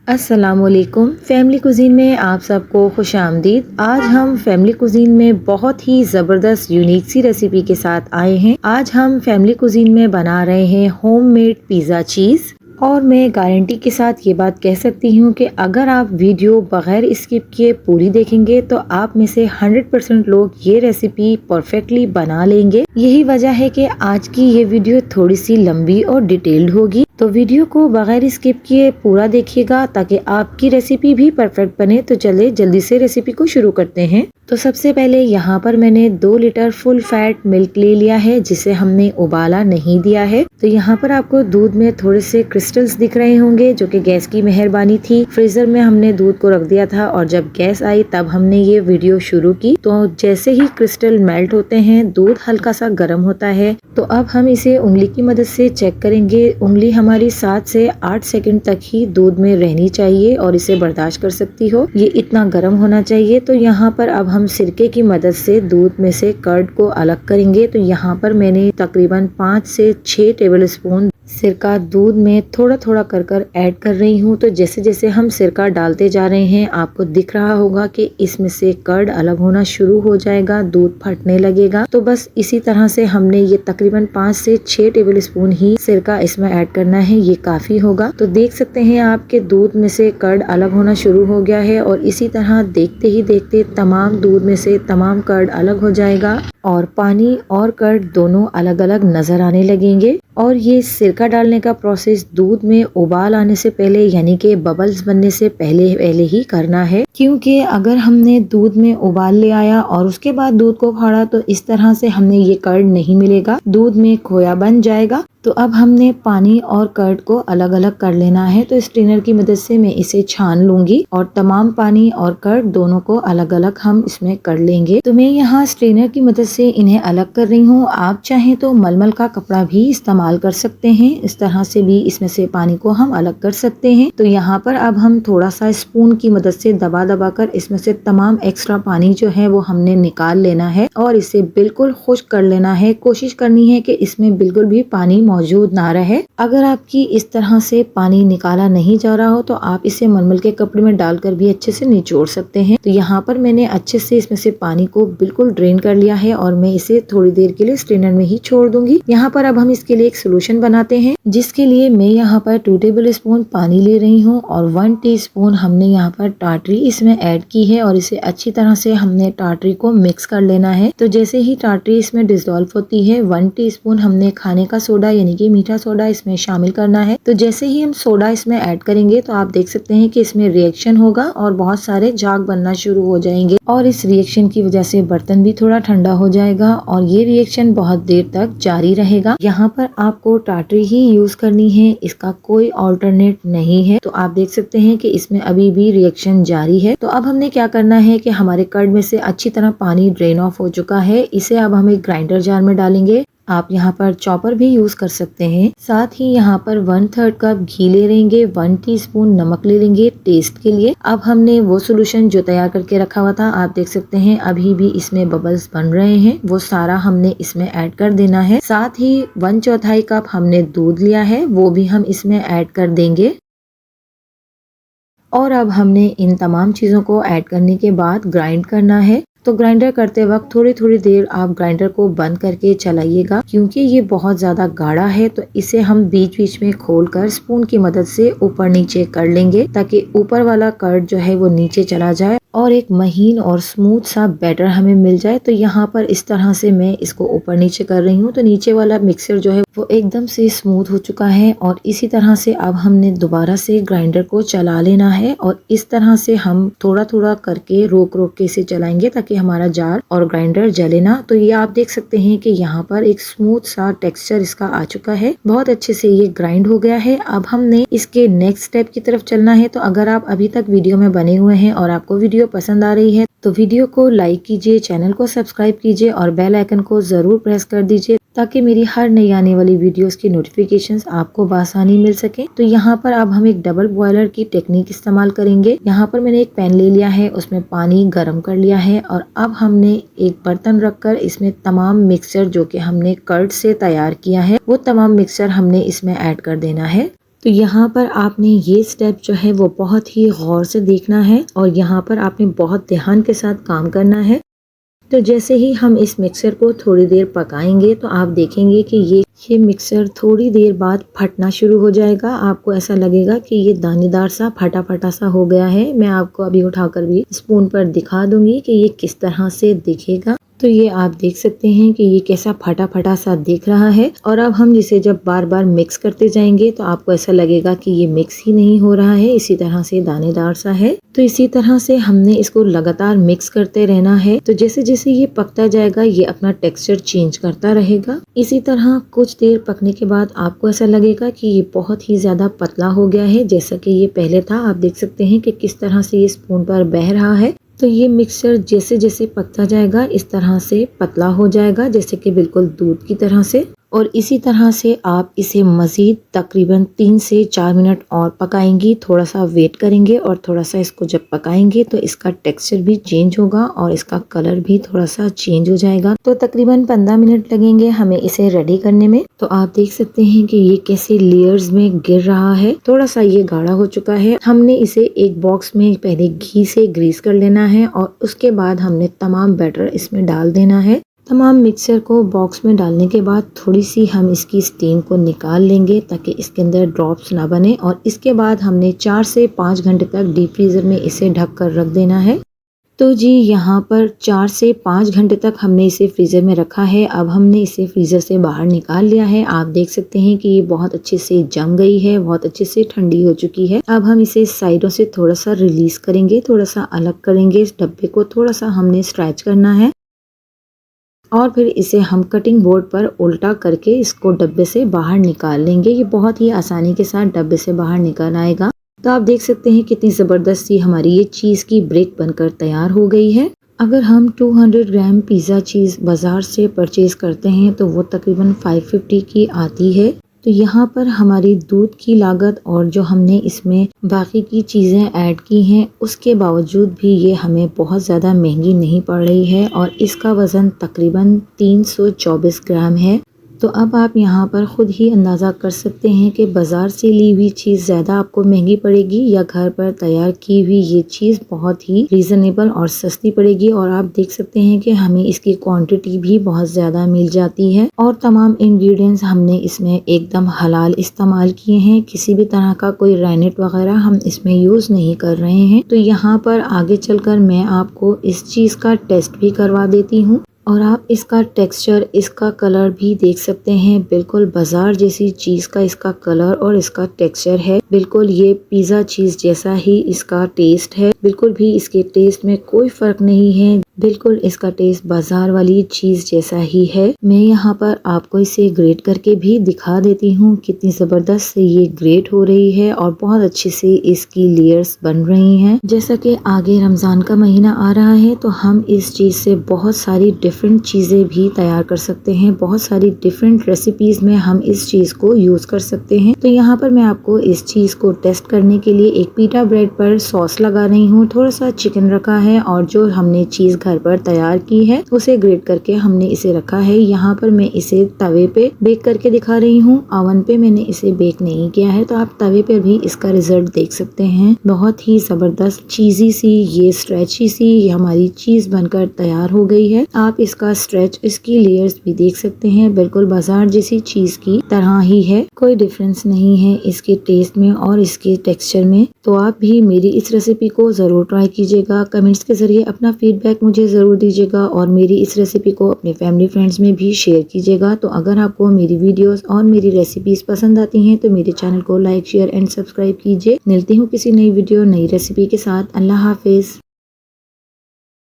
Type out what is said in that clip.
अस्सलामुअलैकुम। Family cuisine में आप सबको खुशामदीद। आज हम फैमिली कुज़ीन में बहुत ही ज़बरदस्त यूनिक सी रेसिपी के साथ आए हैं। आज हम फैमिली कुज़ीन में बना रहे हैं होममेड पिज़्ज़ा चीज़। और मैं गारंटी के साथ ये बात कह सकती हूँ कि अगर आप वीडियो बगैर स्किप किए पूरी देखेंगे तो आप में से 100% लोग ये रेसिपी परफेक्टली बना लेंगे। यही वजह है कि आज की ये वीडियो थोड़ी सी लंबी और डिटेल्ड होगी, तो वीडियो को बगैर स्किप किए पूरा देखिएगा ताकि आपकी रेसिपी भी परफेक्ट बने। तो चले जल्दी से रेसिपी को शुरू करते हैं। तो सबसे पहले यहाँ पर मैंने 2 लीटर फुल फैट मिल्क ले लिया है जिसे हमने उबाला नहीं दिया है। तो यहाँ पर आपको दूध में थोड़े से क्रिस्टल्स दिख रहे होंगे जो कि गैस की मेहरबानी थी। फ्रीजर में हमने दूध को रख दिया था और जब गैस आई तब हमने ये वीडियो शुरू की। तो जैसे ही क्रिस्टल मेल्ट होते हैं दूध हल्का सा गर्म होता है। तो अब हम इसे उंगली की मदद से चेक करेंगे। उंगली हमारी 7 से 8 सेकंड तक ही दूध में रहनी चाहिए और इसे बर्दाश्त कर सकती हो। ये इतना गर्म होना चाहिए। तो यहाँ पर अब हम सिरके की मदद से दूध में से कर्ड को अलग करेंगे। तो यहाँ पर मैंने तकरीबन 5 से 6 टेबल स्पून सिरका दूध में थोड़ा थोड़ा कर ऐड कर रही हूँ। तो जैसे जैसे हम सिरका डालते जा रहे हैं आपको दिख रहा होगा कि इसमें से कर्ड अलग होना शुरू हो जाएगा, दूध फटने लगेगा। तो बस इसी तरह से हमने ये तकरीबन 5 से 6 टेबल स्पून ही सिरका इसमें ऐड करना है, ये काफी होगा। तो देख सकते हैं आपके दूध में से कर्ड अलग होना शुरू हो गया है और इसी तरह देखते ही देखते तमाम दूध में से तमाम कर्ड अलग हो जाएगा और पानी और कर्ड दोनों अलग अलग नजर आने लगेंगे। और ये सिरका डालने का प्रोसेस दूध में उबाल आने से पहले यानी कि बबल्स बनने से पहले ही करना है, क्योंकि अगर हमने दूध में उबाल ले आया और उसके बाद दूध को फाड़ा तो इस तरह से हमें ये कर्ड नहीं मिलेगा, दूध में खोया बन जाएगा। तो अब हमने पानी और कर्ड को अलग अलग कर लेना है। तो स्ट्रेनर की मदद से मैं इसे छान लूंगी और तमाम पानी और कर्ड दोनों को अलग अलग हम इसमें कर लेंगे। तो मैं यहाँ स्ट्रेनर की मदद से इन्हें अलग कर रही हूँ। आप चाहें तो मलमल का कपड़ा भी इस्तेमाल कर सकते हैं, इस तरह से भी इसमें से पानी को हम अलग कर सकते हैं। तो यहाँ पर अब हम थोड़ा सा स्पून की मदद से दबा दबा कर इसमें से तमाम एक्स्ट्रा पानी जो है वो हमने निकाल लेना है और इसे बिल्कुल खुश्क कर लेना है। कोशिश करनी है कि इसमें बिल्कुल भी पानी मौजूद ना रहे। अगर आपकी इस तरह से पानी निकाला नहीं जा रहा हो तो आप इसे मलमल के कपड़े में डालकर भी अच्छे से निचोड़ सकते हैं। तो यहाँ पर मैंने अच्छे से इसमें से पानी को बिल्कुल ड्रेन कर लिया है और मैं इसे थोड़ी देर के लिए स्ट्रेनर में ही छोड़ दूंगी। यहाँ पर अब हम इसके लिए एक सोल्यूशन बनाते हैं, जिसके लिए मैं यहाँ पर 2 टेबल स्पून पानी ले रही हूँ और 1 टीस्पून हमने यहाँ पर टाटरी इसमें ऐड की है और इसे अच्छी तरह से हमने टाटरी को मिक्स कर लेना है। तो जैसे ही टाटरी इसमें डिसॉल्व होती है 1 टीस्पून हमने खाने का सोडा यानी कि मीठा सोडा इसमें शामिल करना है। तो जैसे ही हम सोडा इसमें ऐड करेंगे तो आप देख सकते हैं कि इसमें रिएक्शन होगा और बहुत सारे झाग बनना शुरू हो जाएंगे और इस रिएक्शन की वजह से बर्तन भी थोड़ा ठंडा हो जाएगा और ये रिएक्शन बहुत देर तक जारी रहेगा। यहाँ पर आपको टाटरी ही यूज करनी है, इसका कोई ऑल्टरनेट नहीं है। तो आप देख सकते हैं कि इसमें अभी भी रिएक्शन जारी है। तो अब हमने क्या करना है कि हमारे कर्ड में से अच्छी तरह पानी ड्रेन ऑफ हो चुका है। इसे अब हम एक ग्राइंडर जार में डालेंगे। आप यहाँ पर चॉपर भी यूज कर सकते हैं। साथ ही यहाँ पर 1/3 कप घी ले लेंगे, 1 टीस्पून नमक ले लेंगे टेस्ट के लिए। अब हमने वो सोल्यूशन जो तैयार करके रखा हुआ था आप देख सकते हैं अभी भी इसमें बबल्स बन रहे हैं, वो सारा हमने इसमें ऐड कर देना है। साथ ही 1/4 कप हमने दूध लिया है वो भी हम इसमें ऐड कर देंगे। और अब हमने इन तमाम चीजों को ऐड करने के बाद ग्राइंड करना है। तो ग्राइंडर करते वक्त थोड़ी थोड़ी देर आप ग्राइंडर को बंद करके चलाइएगा, क्योंकि ये बहुत ज्यादा गाढ़ा है। तो इसे हम बीच बीच में खोलकर स्पून की मदद से ऊपर नीचे कर लेंगे ताकि ऊपर वाला कर्ड जो है वो नीचे चला जाए और एक महीन और स्मूथ सा बैटर हमें मिल जाए। तो यहाँ पर इस तरह से मैं इसको ऊपर नीचे कर रही हूँ। तो नीचे वाला मिक्सर जो है वो एकदम से स्मूथ हो चुका है और इसी तरह से अब हमने दोबारा से ग्राइंडर को चला लेना है और इस तरह से हम थोड़ा थोड़ा करके रोक रोक के इसे चलाएंगे ताकि हमारा जार और ग्राइंडर जले ना। तो ये आप देख सकते हैं कि यहाँ पर एक स्मूथ सा टेक्सचर इसका आ चुका है, बहुत अच्छे से ये ग्राइंड हो गया है। अब हमने इसके नेक्स्ट स्टेप की तरफ चलना है। तो अगर आप अभी तक वीडियो में बने हुए हैं और आपको वीडियो पसंद आ रही है तो वीडियो को लाइक कीजिए, चैनल को सब्सक्राइब कीजिए और बेल आइकन को जरूर प्रेस कर दीजिए ताकि मेरी हर नई आने वाली वीडियोस की नोटिफिकेशंस आपको बआसानी मिल सके। तो यहाँ पर अब हम एक डबल बॉयलर की टेक्निक इस्तेमाल करेंगे। यहाँ पर मैंने एक पैन ले लिया है, उसमें पानी गर्म कर लिया है और अब हमने एक बर्तन रखकर इसमें तमाम मिक्सचर जो कि हमने कर्ड से तैयार किया है वो तमाम मिक्सचर हमने इसमें ऐड कर देना है। तो यहाँ पर आपने ये स्टेप जो है वो बहुत ही गौर से देखना है और यहाँ पर आपने बहुत ध्यान के साथ काम करना है। तो जैसे ही हम इस मिक्सर को थोड़ी देर पकाएंगे तो आप देखेंगे कि ये मिक्सर थोड़ी देर बाद फटना शुरू हो जाएगा। आपको ऐसा लगेगा कि ये दानेदार सा फटा फटा सा हो गया है। मैं आपको अभी उठाकर भी स्पून पर दिखा दूंगी कि ये किस तरह से दिखेगा। तो ये आप देख सकते हैं कि ये कैसा फटा फटा सा दिख रहा है। और अब हम इसे जब बार बार मिक्स करते जाएंगे तो आपको ऐसा लगेगा कि ये मिक्स ही नहीं हो रहा है, इसी तरह से दानेदार सा है। तो इसी तरह से हमने इसको लगातार मिक्स करते रहना है। तो जैसे जैसे ये पकता जाएगा ये अपना टेक्सचर चेंज करता रहेगा। इसी तरह कुछ देर पकने के बाद आपको ऐसा लगेगा कि ये बहुत ही ज्यादा पतला हो गया है, जैसा कि ये पहले था। आप देख सकते हैं कि किस तरह से ये स्पून पर बह रहा है। तो ये मिक्सचर जैसे जैसे पकता जाएगा इस तरह से पतला हो जाएगा, जैसे कि बिल्कुल दूध की तरह से। और इसी तरह से आप इसे मज़ीद तकरीबन 3 से 4 मिनट और पकाएंगी। थोड़ा सा वेट करेंगे और थोड़ा सा इसको जब पकाएंगे तो इसका टेक्सचर भी चेंज होगा और इसका कलर भी थोड़ा सा चेंज हो जाएगा। तो तकरीबन 15 मिनट लगेंगे हमें इसे रेडी करने में। तो आप देख सकते हैं कि ये कैसे लेयर्स में गिर रहा है। थोड़ा सा ये गाढ़ा हो चुका है। हमने इसे एक बॉक्स में पहले घी से ग्रीस कर लेना है और उसके बाद हमने तमाम बैटर इसमें डाल देना है। तमाम मिक्सचर को बॉक्स में डालने के बाद थोड़ी सी हम इसकी स्टीम को निकाल लेंगे ताकि इसके अंदर ड्रॉप्स ना बने। और इसके बाद हमने 4 से 5 घंटे तक डीप फ्रीज़र में इसे ढक कर रख देना है। तो जी यहाँ पर 4 से 5 घंटे तक हमने इसे फ्रीज़र में रखा है। अब हमने इसे फ्रीज़र से बाहर निकाल लिया है। आप देख सकते हैं कि ये बहुत अच्छे से जम गई है, बहुत अच्छे से ठंडी हो चुकी है। अब हम इसे साइडों से थोड़ा सा रिलीज करेंगे, थोड़ा सा अलग करेंगे। इस डब्बे को थोड़ा सा हमने स्ट्रेच करना है और फिर इसे हम कटिंग बोर्ड पर उल्टा करके इसको डब्बे से बाहर निकाल लेंगे। ये बहुत ही आसानी के साथ डब्बे से बाहर निकल आएगा। तो आप देख सकते हैं कितनी ज़बरदस्त सी हमारी ये चीज़ की ब्रेक बनकर तैयार हो गई है। अगर हम 200 ग्राम पिज़्ज़ा चीज़ बाज़ार से परचेज़ करते हैं तो वो तकरीबन 550 की आती है। तो यहाँ पर हमारी दूध की लागत और जो हमने इसमें बाकी की चीज़ें ऐड की हैं उसके बावजूद भी ये हमें बहुत ज़्यादा महंगी नहीं पड़ रही है और इसका वज़न तकरीबन 324 ग्राम है। तो अब आप यहाँ पर ख़ुद ही अंदाज़ा कर सकते हैं कि बाज़ार से ली हुई चीज़ ज़्यादा आपको महंगी पड़ेगी या घर पर तैयार की हुई ये चीज़ बहुत ही रीज़नेबल और सस्ती पड़ेगी। और आप देख सकते हैं कि हमें इसकी क्वांटिटी भी बहुत ज़्यादा मिल जाती है और तमाम इंग्रेडिएंट्स हमने इसमें एकदम हलाल इस्तेमाल किए हैं। किसी भी तरह का कोई रेनेट वगैरह हम इसमें यूज़ नहीं कर रहे हैं। तो यहाँ पर आगे चलकर मैं आपको इस चीज़ का टेस्ट भी करवा देती हूँ और आप इसका टेक्सचर, इसका कलर भी देख सकते हैं। बिल्कुल बाजार जैसी चीज़ का इसका कलर और इसका टेक्सचर है। बिल्कुल ये पिज़्ज़ा चीज़ जैसा ही इसका टेस्ट है। बिल्कुल भी इसके टेस्ट में कोई फ़र्क नहीं है। बिल्कुल इसका टेस्ट बाजार वाली चीज़ जैसा ही है। मैं यहाँ पर आपको इसे ग्रेट करके भी दिखा देती हूँ कितनी ज़बरदस्त से ये ग्रेट हो रही है और बहुत अच्छे से इसकी लेयर्स बन रही हैं। जैसा कि आगे रमज़ान का महीना आ रहा है तो हम इस चीज़ से बहुत सारी डिफरेंट चीज़ें भी तैयार कर सकते हैं। बहुत सारी डिफरेंट रेसिपीज़ में हम इस चीज़ को यूज़ कर सकते हैं। तो यहाँ पर मैं आपको इस चीज़ को टेस्ट करने के लिए एक पीटा ब्रेड पर सॉस लगा रही हूँ। थोड़ा सा चिकन रखा है और जो हमने चीज़ घर पर तैयार की है उसे ग्रेट करके हमने इसे रखा है। यहाँ पर मैं इसे तवे पे बेक करके दिखा रही हूँ। ओवन पे मैंने इसे बेक नहीं किया है, तो आप तवे पे भी इसका रिजल्ट देख सकते हैं। बहुत ही जबरदस्त चीज़ी सी, ये स्ट्रेची सी ये हमारी चीज़ बनकर तैयार हो गई है। आप इसका स्ट्रेच, इसकी लेयर्स भी देख सकते हैं। बिल्कुल बाजार जैसी चीज़ की तरह ही है, कोई डिफरेंस नहीं है इसके टेस्ट में और इसके टेक्सचर में। तो आप भी मेरी इस रेसिपी को ज़रूर ट्राई कीजिएगा। कमेंट्स के ज़रिए अपना फीडबैक मुझे ज़रूर दीजिएगा और मेरी इस रेसिपी को अपने फैमिली फ्रेंड्स में भी शेयर कीजिएगा। तो अगर आपको मेरी वीडियोस और मेरी रेसिपीज़ पसंद आती हैं तो मेरे चैनल को लाइक, शेयर एंड सब्सक्राइब कीजिए। मिलती हूँ किसी नई वीडियो, नई रेसिपी के साथ। अल्लाह हाफिज़।